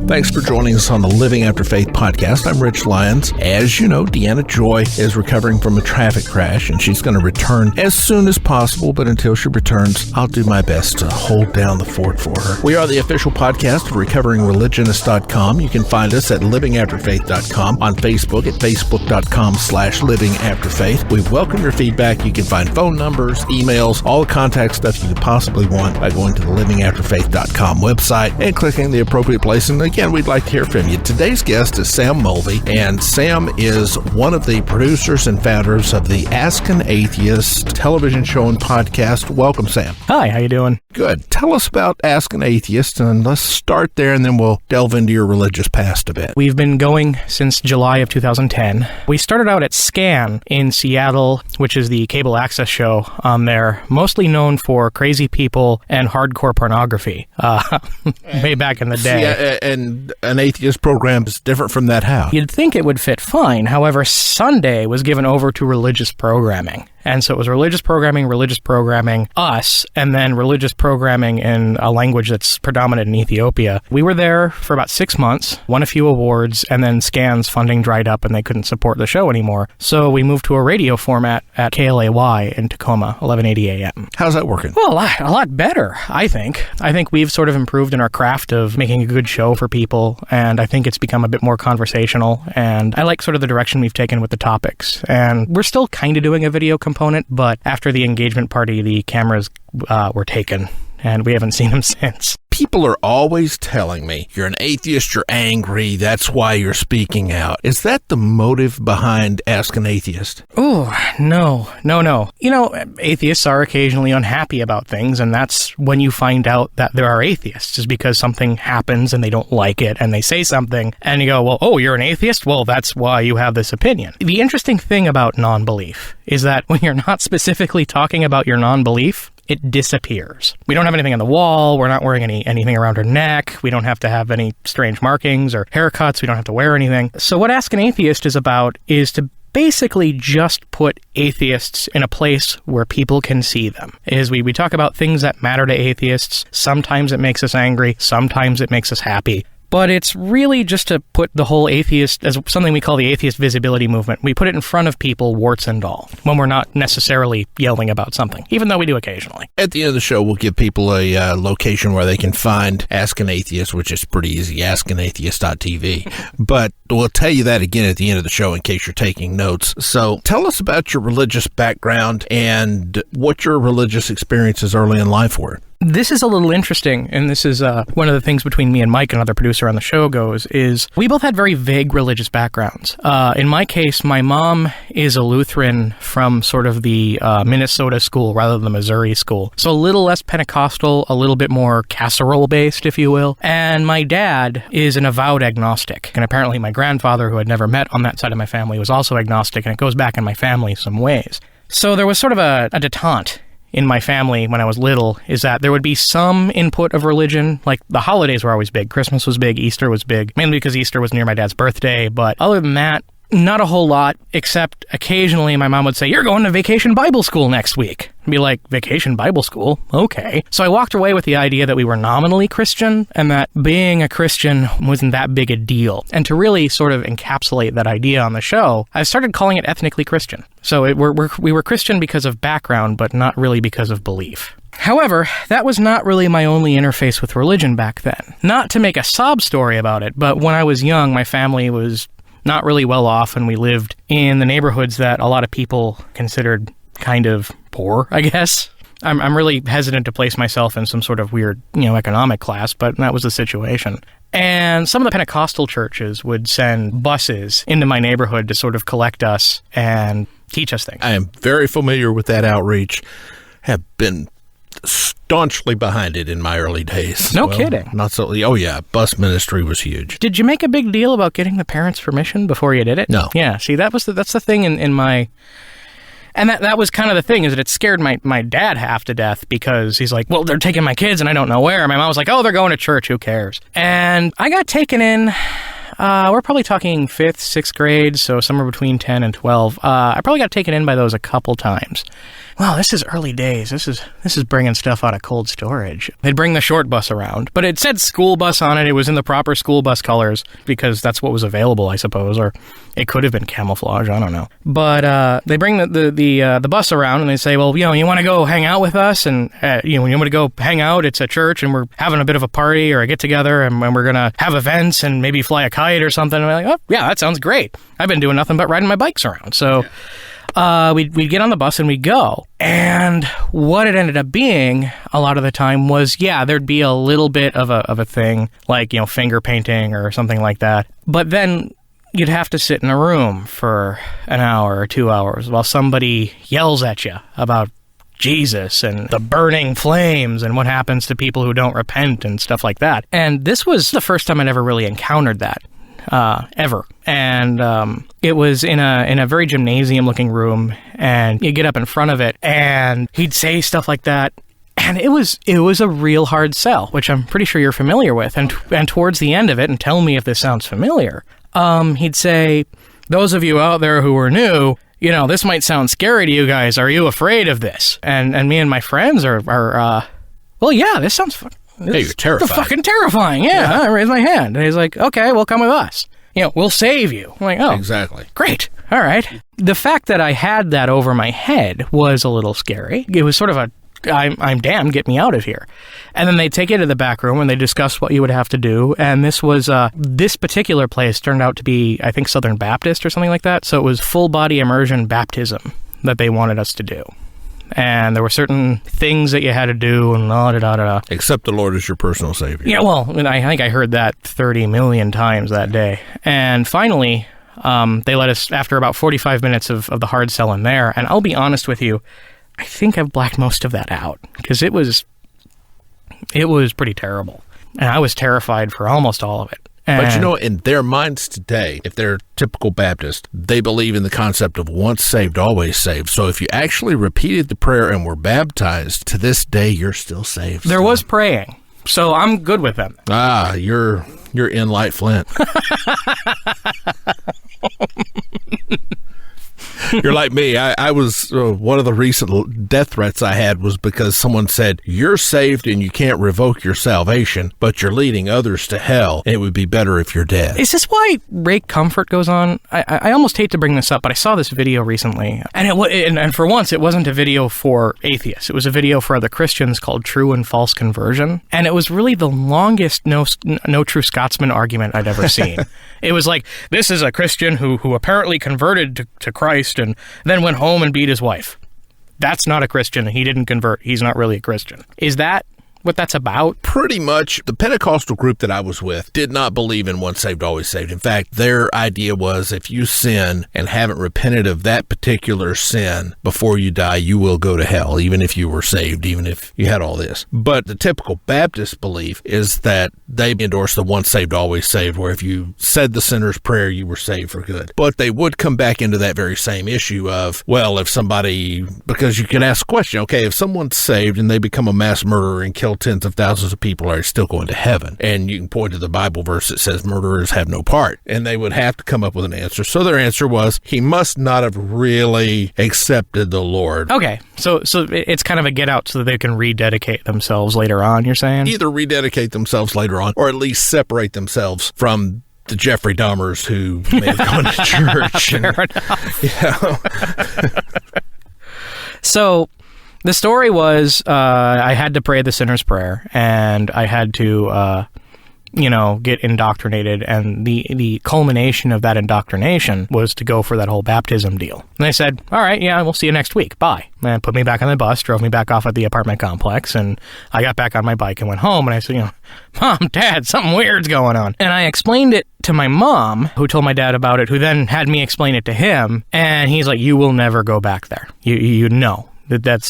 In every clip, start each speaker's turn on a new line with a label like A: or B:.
A: Thanks for joining us on the Living After Faith podcast. I'm Rich Lyons. As you know, Deanna Joy is recovering from a traffic crash, and she's going to return as soon as possible, but until she returns, I'll do my best to hold down the fort for her. We are the official podcast of RecoveringReligionist.com. You can find us at LivingAfterFaith.com, on Facebook at Facebook.com/LivingAfterFaith. We welcome your feedback. You can find phone numbers, emails, all the contact stuff you could possibly want by going to the LivingAfterFaith.com website and clicking the appropriate place. And again, we'd like to hear from you. Today's guest is Sam Mulvey, and Sam is one of the producers and founders of the Ask An Atheist television show and podcast. Welcome, Sam.
B: Hi, how you doing?
A: Good. Tell us about Ask an Atheist, and let's start there, and then we'll delve into your religious past a bit.
B: We've been going since July of 2010. We started out at Scan in Seattle, which is the cable access show on there, mostly known for crazy people and hardcore pornography, way back in the day.
A: Yeah, and an atheist program is different from that how?
B: You'd think it would fit fine. However, Sunday was given over to religious programming. And so it was religious programming, us, and then religious programming in a language that's predominant in Ethiopia. We were there for about 6 months, won a few awards, and then Scan's funding dried up and they couldn't support the show anymore. So we moved to a radio format at KLAY in Tacoma, 1180 AM.
A: How's that working?
B: Well, a lot better, I think. I think we've sort of improved in our craft of making a good show for people, and I think it's become a bit more conversational, and I like sort of the direction we've taken with the topics. And we're still kind of doing a video component, but after the engagement party, the cameras were taken, and we haven't seen them since.
A: People are always telling me, you're an atheist, you're angry, that's why you're speaking out. Is that the motive behind Ask an Atheist?
B: Oh, no. You know, atheists are occasionally unhappy about things, and that's when you find out that there are atheists, is because something happens and they don't like it, and they say something, and you go, well, oh, you're an atheist? Well, that's why you have this opinion. The interesting thing about non-belief is that when you're not specifically talking about your non-belief, it disappears. We don't have anything on the wall. We're not wearing anything around our neck. We don't have to have any strange markings or haircuts. We don't have to wear anything. So what Ask an Atheist is about is to basically just put atheists in a place where people can see them. We talk about things that matter to atheists. Sometimes it makes us angry. Sometimes it makes us happy. But it's really just to put the whole atheist as something we call the atheist visibility movement. We put it in front of people, warts and all, when we're not necessarily yelling about something, even though we do occasionally.
A: At the end of the show, we'll give people a location where they can find Ask an Atheist, which is pretty easy, askanatheist.tv. But we'll tell you that again at the end of the show in case you're taking notes. So tell us about your religious background and what your religious experiences early in life were.
B: This is a little interesting, and this is one of the things between me and Mike, another producer on the show, is we both had very vague religious backgrounds. In my case, my mom is a Lutheran from sort of the Minnesota school rather than the Missouri school. So a little less Pentecostal, a little bit more casserole-based, if you will. And my dad is an avowed agnostic. And apparently my grandfather, who I'd never met on that side of my family, was also agnostic, and it goes back in my family some ways. So there was sort of a detente in my family when I was little, is that there would be some input of religion. Like, the holidays were always big. Christmas was big. Easter was big, mainly because Easter was near my dad's birthday. But other than that, not a whole lot, except occasionally my mom would say, you're going to Vacation Bible School next week. I'd be like, Vacation Bible School? Okay. So I walked away with the idea that we were nominally Christian and that being a Christian wasn't that big a deal. And to really sort of encapsulate that idea on the show, I started calling it ethnically Christian. So we were Christian because of background, but not really because of belief. However, that was not really my only interface with religion back then. Not to make a sob story about it, but when I was young, my family was not really well off, and we lived in the neighborhoods that a lot of people considered kind of poor, I guess. I'm really hesitant to place myself in some sort of weird, economic class, but that was the situation. And some of the Pentecostal churches would send buses into my neighborhood to sort of collect us and teach us things.
A: I am very familiar with that outreach. Have been staunchly behind it in my early days.
B: No kidding.
A: Not so. Oh yeah, bus ministry was huge.
B: Did you make a big deal about getting the parents' permission before you did it?
A: No.
B: Yeah. See, that's the thing in my. And that was kind of the thing, is that it scared my dad half to death, because he's like, well, they're taking my kids and I don't know where. My mom was like, oh, they're going to church, who cares? And I got taken in we're probably talking 5th, 6th grade, so somewhere between 10 and 12. I probably got taken in by those a couple times. Wow, this is early days. This is bringing stuff out of cold storage. They'd bring the short bus around, but it said school bus on it. It was in the proper school bus colors because that's what was available, I suppose, or it could have been camouflage. I don't know. But they bring the bus around and they say, well, you want to go hang out with us, and when you want to go hang out, it's a church and we're having a bit of a party or a get together, and we're gonna have events and maybe fly a kite or something. And we're like, oh yeah, that sounds great. I've been doing nothing but riding my bikes around, so. Yeah. We'd get on the bus and we'd go. And what it ended up being a lot of the time was, there'd be a little bit of a thing, like, finger painting or something like that. But then you'd have to sit in a room for an hour or 2 hours while somebody yells at you about Jesus and the burning flames and what happens to people who don't repent and stuff like that. And this was the first time I'd ever really encountered that. Ever. And it was in a very gymnasium-looking room, and you get up in front of it, and he'd say stuff like that, and it was a real hard sell, which I'm pretty sure you're familiar with. And towards the end of it, and tell me if this sounds familiar, he'd say, those of you out there who are new, this might sound scary to you guys. Are you afraid of this? And me and my friends are well, yeah, this sounds fun.
A: Hey, you're terrified.
B: Fucking terrifying, yeah. I raised my hand. And he's like, okay, well, come with us. We'll save you. I'm like, oh.
A: Exactly.
B: Great. All right. The fact that I had that over my head was a little scary. It was sort of I'm damned, get me out of here. And then they take you to the back room and they discuss what you would have to do. And this was, this particular place turned out to be, I think, Southern Baptist or something like that. So it was full body immersion baptism that they wanted us to do. And there were certain things that you had to do and da-da-da-da.
A: Accept the Lord as your personal savior.
B: Yeah, well, I think I heard that 30 million times that day. And finally, they let us, after about 45 minutes of the hard sell in there, and I'll be honest with you, I think I've blacked most of that out, because it was pretty terrible. And I was terrified for almost all of it.
A: But in their minds today, if they're typical Baptist, they believe in the concept of once saved, always saved. So if you actually repeated the prayer and were baptized, to this day, you're still saved.
B: There was praying, so I'm good with them.
A: You're in Light Flint. You're like me. I was, one of the recent death threats I had was because someone said, you're saved and you can't revoke your salvation, but you're leading others to hell. It would be better if you're dead.
B: Is this why Ray Comfort goes on? I almost hate to bring this up, but I saw this video recently. And for once, it wasn't a video for atheists. It was a video for other Christians called True and False Conversion. And it was really the longest no true Scotsman argument I'd ever seen. It was like, this is a Christian who apparently converted to Christ and then went home and beat his wife. That's not a Christian. He didn't convert. He's not really a Christian. Is that what that's about?
A: Pretty much. The Pentecostal group that I was with did not believe in once saved, always saved. In fact, their idea was if you sin and haven't repented of that particular sin before you die, you will go to hell, even if you were saved, even if you had all this. But the typical Baptist belief is that they endorse the once saved, always saved, where if you said the sinner's prayer, you were saved for good. But they would come back into that very same issue of, well, if somebody, because you can ask the question, okay, if someone's saved and they become a mass murderer and kill tens of thousands of people, are still going to heaven? And you can point to the Bible verse that says murderers have no part. And they would have to come up with an answer. So their answer was, he must not have really accepted the Lord.
B: Okay, so it's kind of a get out so that they can rededicate themselves later on, you're saying?
A: Either rededicate themselves later on, or at least separate themselves from the Jeffrey Dahmers who may have gone to church.
B: Fair enough. So the story was, I had to pray the sinner's prayer, and I had to, get indoctrinated, and the culmination of that indoctrination was to go for that whole baptism deal. And they said, all right, yeah, we'll see you next week. Bye. And put me back on the bus, drove me back off at the apartment complex, and I got back on my bike and went home, and I said, Mom, Dad, something weird's going on. And I explained it to my mom, who told my dad about it, who then had me explain it to him, and he's like, you will never go back there. You know. That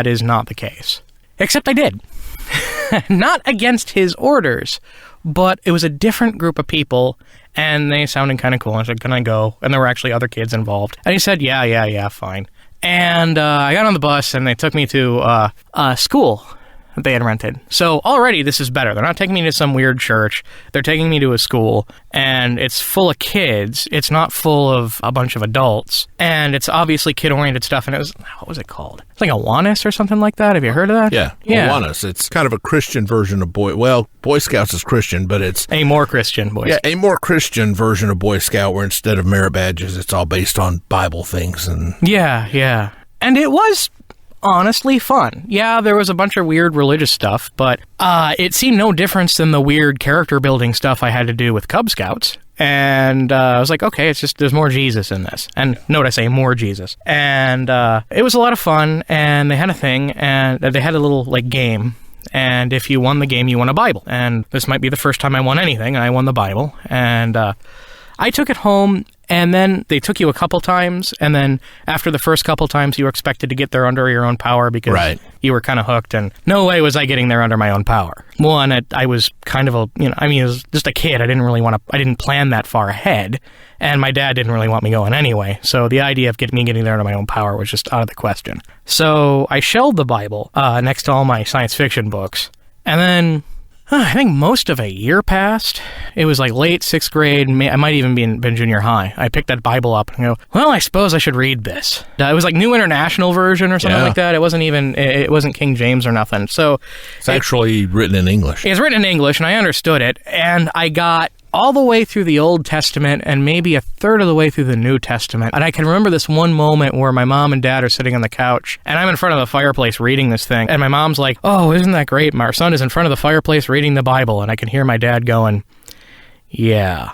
B: is not the case. Except I did. Not against his orders, but it was a different group of people, and they sounded kind of cool. I said, can I go? And there were actually other kids involved. And he said, yeah, fine. And I got on the bus, and they took me to school. that they had rented. So already this is better. They're not taking me to some weird church. They're taking me to a school, and it's full of kids. It's not full of a bunch of adults, and it's obviously kid-oriented stuff. And it was, what was it called? It's like Awanas or something like that. Have you heard of that?
A: Yeah. Awanas. It's kind of a Christian version of Boy Scouts is Christian, but it's
B: a more Christian Boy Scout.
A: Yeah, a more Christian version of Boy Scout, where instead of merit badges, it's all based on Bible things. And
B: yeah. And it was honestly fun. Yeah, there was a bunch of weird religious stuff, but it seemed no difference than the weird character building stuff I had to do with Cub Scouts. And I was like, okay, it's just, there's more Jesus in this. And note I say more Jesus. And it was a lot of fun, and they had a thing, and they had a little, like, game. And if you won the game, you won a Bible. And this might be the first time I won anything, and I won the Bible. And I took it home, and then they took you a couple times, and then after the first couple times, you were expected to get there under your own power because you were kind of hooked, and no way was I getting there under my own power. One, I was kind of it was just a kid. I didn't plan that far ahead, and my dad didn't really want me going anyway, so the idea of getting there under my own power was just out of the question. So I shelved the Bible next to all my science fiction books, and then I think most of a year passed. It was like late 6th grade. I might even been junior high. I picked that Bible up and go, well, I suppose I should read this. It was like New International Version or something like that. It wasn't King James or nothing. So
A: it's actually written in English.
B: It's written in English, and I understood it. And I got all the way through the Old Testament and maybe a third of the way through the New Testament. And I can remember this one moment where my mom and dad are sitting on the couch, and I'm in front of the fireplace reading this thing. And my mom's like, oh, isn't that great? Our son is in front of the fireplace reading the Bible. And I can hear my dad going, yeah.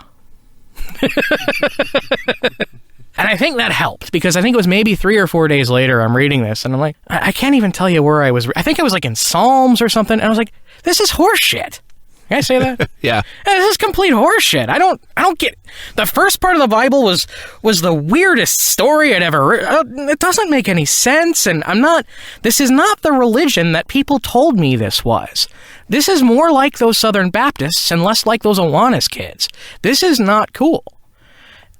B: And I think that helped, because I think it was maybe 3 or 4 days later I'm reading this, and I'm like, I can't even tell you where I was. I think I was like in Psalms or something, and I was like, this is horseshit. Can I say that?
A: Yeah.
B: This is complete horseshit. I don't get... The first part of the Bible was the weirdest story I'd ever read. It doesn't make any sense, and this is not the religion that people told me this was. This is more like those Southern Baptists and less like those Awanas kids. This is not cool.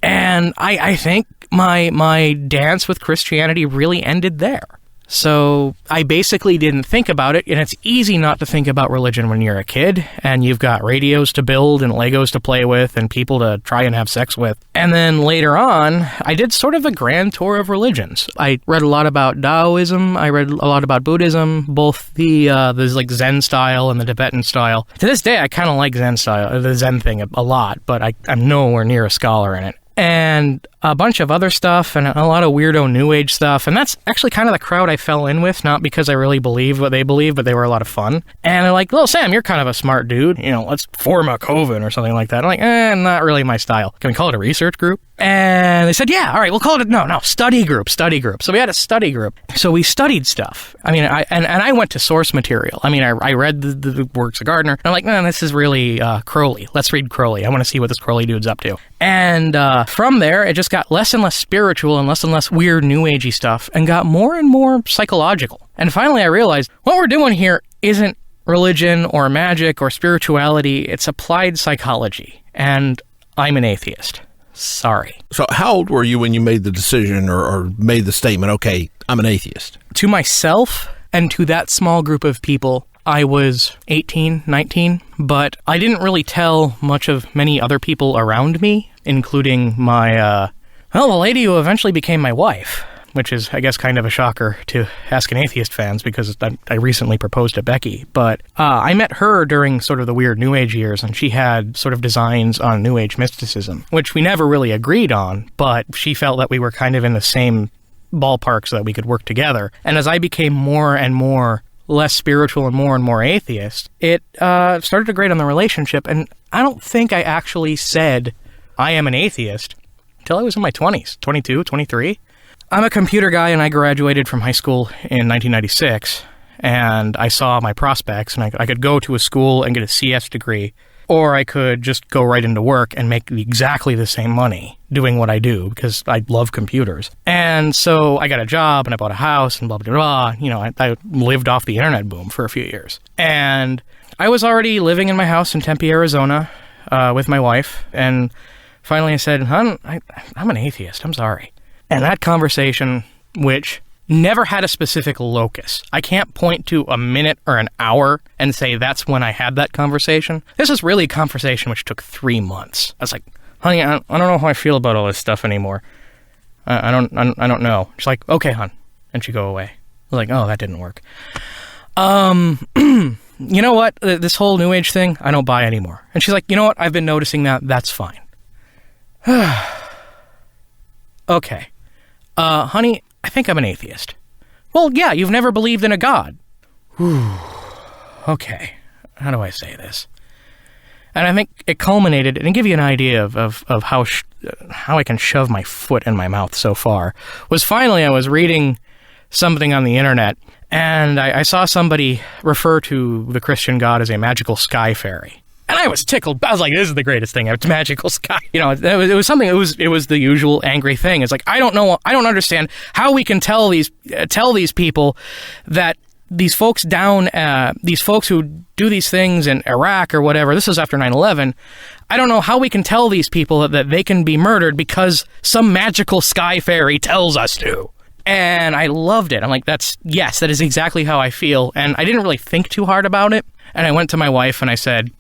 B: And I think my dance with Christianity really ended there. So I basically didn't think about it, and it's easy not to think about religion when you're a kid, and you've got radios to build and Legos to play with and people to try and have sex with. And then later on, I did sort of a grand tour of religions. I read a lot about Taoism, I read a lot about Buddhism, both the like Zen style and the Tibetan style. To this day, I kind of like Zen style, the Zen thing a lot, but I'm nowhere near a scholar in it. And a bunch of other stuff, and a lot of weirdo New Age stuff. And that's actually kind of the crowd I fell in with, not because I really believed what they believed, but they were a lot of fun. And they're like, well, Sam, you're kind of a smart dude. Let's form a coven or something like that. I'm like, not really my style. Can we call it a research group? And they said, yeah, all right, we'll call it study group. So we had a study group. So we studied stuff. I mean, I went to source material. I mean, I read the works of Gardner. And I'm like, no, this is really Crowley. Let's read Crowley. I want to see what this Crowley dude's up to. And from there, it just got less and less spiritual and less weird New Agey stuff, and got more and more psychological. And finally, I realized what we're doing here isn't religion or magic or spirituality. It's applied psychology. And I'm an atheist. Sorry.
A: So how old were you when you made the decision or made the statement, okay, I'm an atheist?
B: To myself and to that small group of people, I was 18, 19, but I didn't really tell much of many other people around me, including my, the lady who eventually became my wife, which is, I guess, kind of a shocker to Ask An Atheist fans, because I recently proposed to Becky. But I met her during sort of the weird New Age years, and she had sort of designs on New Age mysticism, which we never really agreed on, but she felt that we were kind of in the same ballpark so that we could work together. And as I became more and more less spiritual and more atheist, it started to grate on the relationship. And I don't think I actually said I am an atheist until I was in my 20s, 22, 23. I'm a computer guy, and I graduated from high school in 1996, and I saw my prospects, and I could go to a school and get a CS degree, or I could just go right into work and make exactly the same money doing what I do, because I love computers. And so I got a job, and I bought a house, and blah, blah, blah. I lived off the internet boom for a few years. And I was already living in my house in Tempe, Arizona, with my wife, and finally I said, I'm an atheist, I'm sorry. And that conversation, which never had a specific locus. I can't point to a minute or an hour and say that's when I had that conversation. This is really a conversation which took 3 months. I was like, honey, I don't know how I feel about all this stuff anymore. I don't know. She's like, okay, hon. And she'd go away. I was like, oh, that didn't work. You know what? This whole New Age thing, I don't buy anymore. And she's like, you know what? I've been noticing that. That's fine. Okay. Honey, I think I'm an atheist. Well, yeah, you've never believed in a God. Whew. Okay. How do I say this? And I think it culminated, and to give you an idea of how I can shove my foot in my mouth so far, was finally I was reading something on the internet, and I saw somebody refer to the Christian God as a magical sky fairy. And I was tickled. I was like, this is the greatest thing. It's magical sky. You know, it was something, it was the usual angry thing. It's like, I don't know, I don't understand how we can tell these people that these folks these folks who do these things in Iraq or whatever, this is after 9/11, I don't know how we can tell these people that they can be murdered because some magical sky fairy tells us to. And I loved it. I'm like, that is exactly how I feel. And I didn't really think too hard about it. And I went to my wife and I said,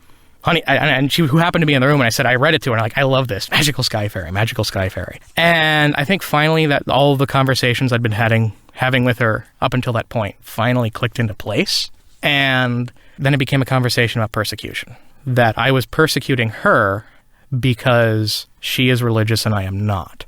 B: honey, and she, who happened to be in the room, and I said, I read it to her, and I'm like, I love this. Magical sky fairy, magical sky fairy. And I think finally that all of the conversations I'd been having with her up until that point finally clicked into place. And then it became a conversation about persecution. That I was persecuting her because she is religious and I am not.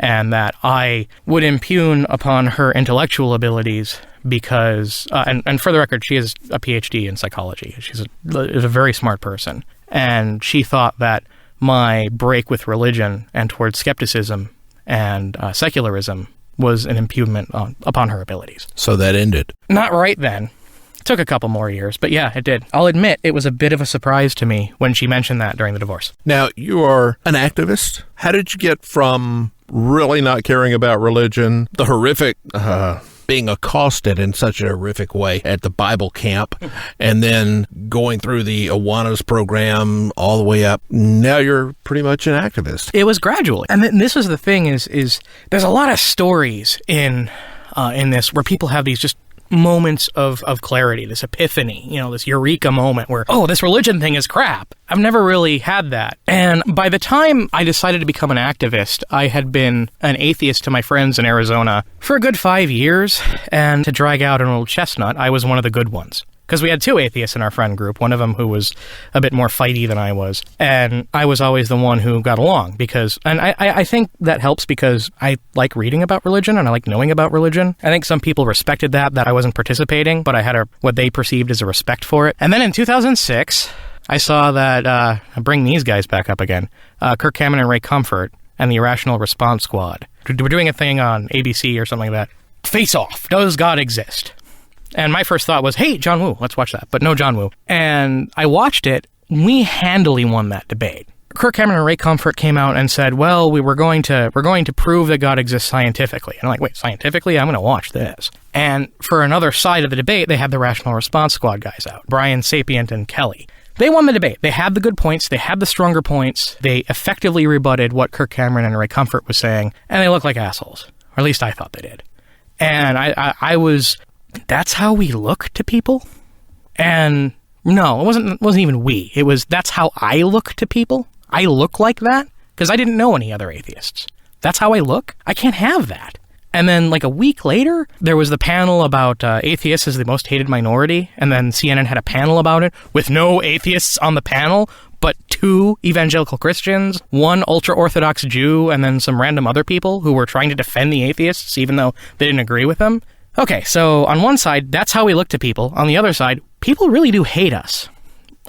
B: And that I would impugn upon her intellectual abilities because, and for the record, she has a PhD in psychology. She's a very smart person. And she thought that my break with religion and towards skepticism and secularism was an impugnment upon her abilities.
A: So that ended.
B: Not right then. It took a couple more years, but yeah, it did. I'll admit it was a bit of a surprise to me when she mentioned that during the divorce.
A: Now, you are an activist. How did you get from really not caring about religion, the horrific being accosted in such a horrific way at the Bible camp, and then going through the Awanas program all the way up? Now you're pretty much an activist.
B: It was gradually. And this is the thing is there's a lot of stories in this where people have these just moments of clarity, this epiphany, this eureka moment where, oh, this religion thing is crap. I've never really had that. And by the time I decided to become an activist, I had been an atheist to my friends in Arizona for a good 5 years. And to drag out an old chestnut, I was one of the good ones. Because we had 2 atheists in our friend group, one of them who was a bit more fighty than I was. And I was always the one who got along and I think that helps because I like reading about religion and I like knowing about religion. I think some people respected that I wasn't participating, but I had what they perceived as a respect for it. And then in 2006, I saw that, bring these guys back up again, Kirk Cameron and Ray Comfort and the Irrational Response Squad. We're doing a thing on ABC or something like that. Face Off. Does God exist? And my first thought was, hey, John Woo, let's watch that. But no John Woo. And I watched it. We handily won that debate. Kirk Cameron and Ray Comfort came out and said, well, we're going to prove that God exists scientifically. And I'm like, wait, scientifically? I'm going to watch this. And for another side of the debate, they had the Rational Response Squad guys out, Brian Sapient and Kelly. They won the debate. They had the good points. They had the stronger points. They effectively rebutted what Kirk Cameron and Ray Comfort was saying. And they looked like assholes. Or at least I thought they did. And I was... That's how we look to people? And no, it wasn't even we. It was, that's how I look to people? I look like that? Because I didn't know any other atheists. That's how I look? I can't have that. And then like a week later, there was the panel about atheists as the most hated minority. And then CNN had a panel about it with no atheists on the panel, but 2 evangelical Christians, 1 ultra-Orthodox Jew, and then some random other people who were trying to defend the atheists even though they didn't agree with them. Okay, so on one side, that's how we look to people. On the other side, people really do hate us.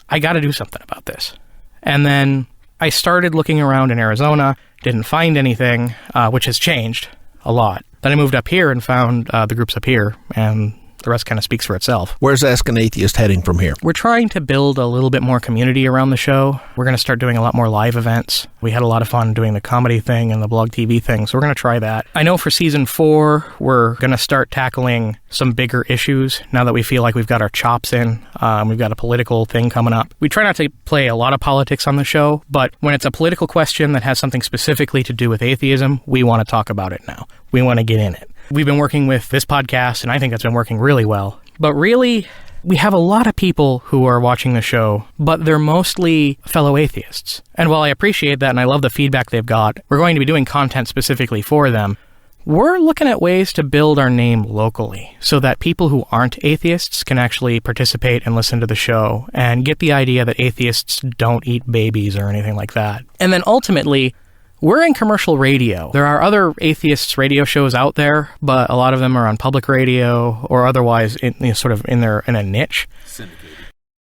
B: I got to do something about this. And then I started looking around in Arizona, didn't find anything, which has changed a lot. Then I moved up here and found the groups up here, and the rest kind of speaks for itself.
A: Where's Ask an Atheist heading from here?
B: We're trying to build a little bit more community around the show. We're going to start doing a lot more live events. We had a lot of fun doing the comedy thing and the blog TV thing, so we're going to try that. I know for season 4, we're going to start tackling some bigger issues now that we feel like we've got our chops in. We've got a political thing coming up. We try not to play a lot of politics on the show, but when it's a political question that has something specifically to do with atheism, we want to talk about it now. We want to get in it. We've been working with this podcast, and I think that's been working really well. But really, we have a lot of people who are watching the show, but they're mostly fellow atheists. And while I appreciate that and I love the feedback they've got, we're going to be doing content specifically for them. We're looking at ways to build our name locally so that people who aren't atheists can actually participate and listen to the show and get the idea that atheists don't eat babies or anything like that. And then ultimately, we're in commercial radio. There are other atheists radio shows out there, but a lot of them are on public radio or otherwise in a niche.
C: Syndicated.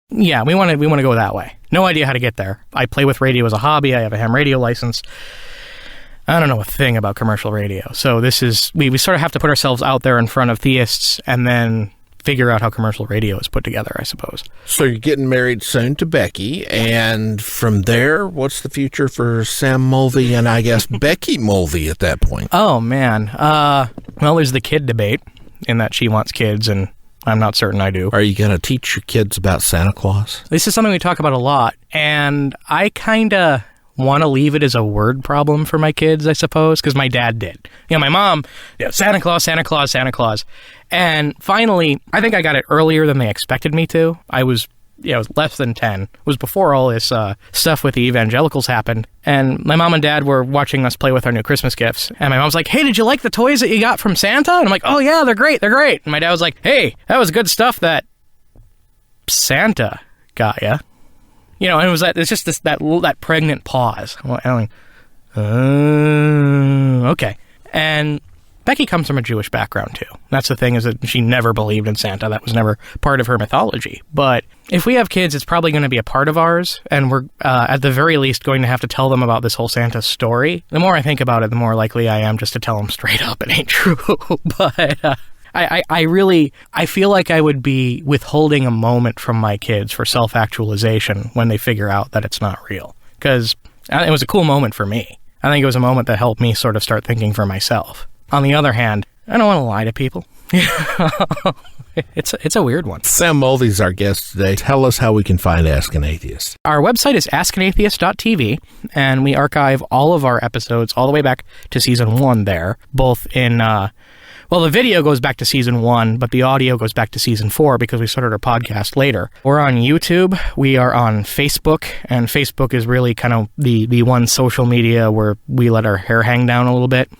B: Yeah, we want to go that way. No idea how to get there. I play with radio as a hobby. I have a ham radio license. I don't know a thing about commercial radio. So this is, we sort of have to put ourselves out there in front of theists and then figure out how commercial radio is put together, I suppose.
A: So you're getting married soon to Becky, and from there, what's the future for Sam Mulvey and I guess Becky Mulvey at that point?
B: Oh, man. Well, there's the kid debate in that she wants kids and I'm not certain I do.
A: Are you going to teach your kids about Santa Claus? This
B: is something we talk about a lot, and I kind of want to leave it as a word problem for my kids, I suppose, because my dad did. My mom, Santa Claus, Santa Claus, Santa Claus. And finally, I think I got it earlier than they expected me to. I was less than 10. It was before all this stuff with the evangelicals happened. And my mom and dad were watching us play with our new Christmas gifts. And my mom's like, hey, did you like the toys that you got from Santa? And I'm like, oh, yeah, they're great. And my dad was like, hey, that was good stuff that Santa got ya. And it's just that pregnant pause. I'm like, okay. And Becky comes from a Jewish background, too. That's the thing, is that she never believed in Santa. That was never part of her mythology. But if we have kids, it's probably going to be a part of ours, and we're, at the very least, going to have to tell them about this whole Santa story. The more I think about it, the more likely I am just to tell them straight up it ain't true. But I feel like I would be withholding a moment from my kids for self-actualization when they figure out that it's not real. Because it was a cool moment for me. I think it was a moment that helped me sort of start thinking for myself. On the other hand, I don't want to lie to people. It's a weird one.
A: Sam Mulvey's our guest today. Tell us how we can find Ask an Atheist.
B: Our website is askanatheist.tv, and we archive all of our episodes all the way back to season 1 there, both in... the video goes back to season 1, but the audio goes back to season 4 because we started our podcast later. We're on YouTube. We are on Facebook, and Facebook is really kind of the one social media where we let our hair hang down a little bit.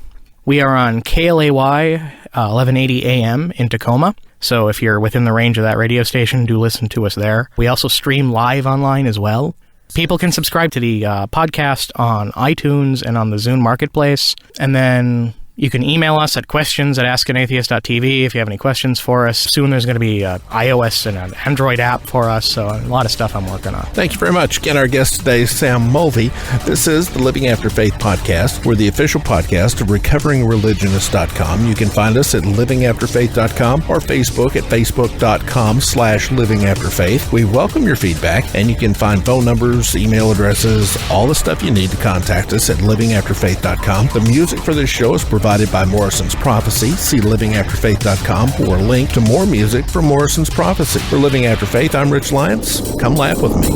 B: We are on KLAY 1180 AM in Tacoma. So if you're within the range of that radio station, do listen to us there. We also stream live online as well. People can subscribe to the podcast on iTunes and on the Zune Marketplace. And then you can email us at questions@askanatheist.tv if you have any questions for us. Soon there's going to be an iOS and an Android app for us, so a lot of stuff I'm working on.
A: Thank you very much. Again, our guest today is Sam Mulvey. This is the Living After Faith podcast. We're the official podcast of RecoveringReligionist.com. You can find us at livingafterfaith.com or Facebook at facebook.com/livingafterfaith. We welcome your feedback, and you can find phone numbers, email addresses, all the stuff you need to contact us at livingafterfaith.com. The music for this show is provided by Morrison's Prophecy. See livingafterfaith.com for a link to more music from Morrison's Prophecy. For Living After Faith, I'm Rich Lyons. Come laugh with me.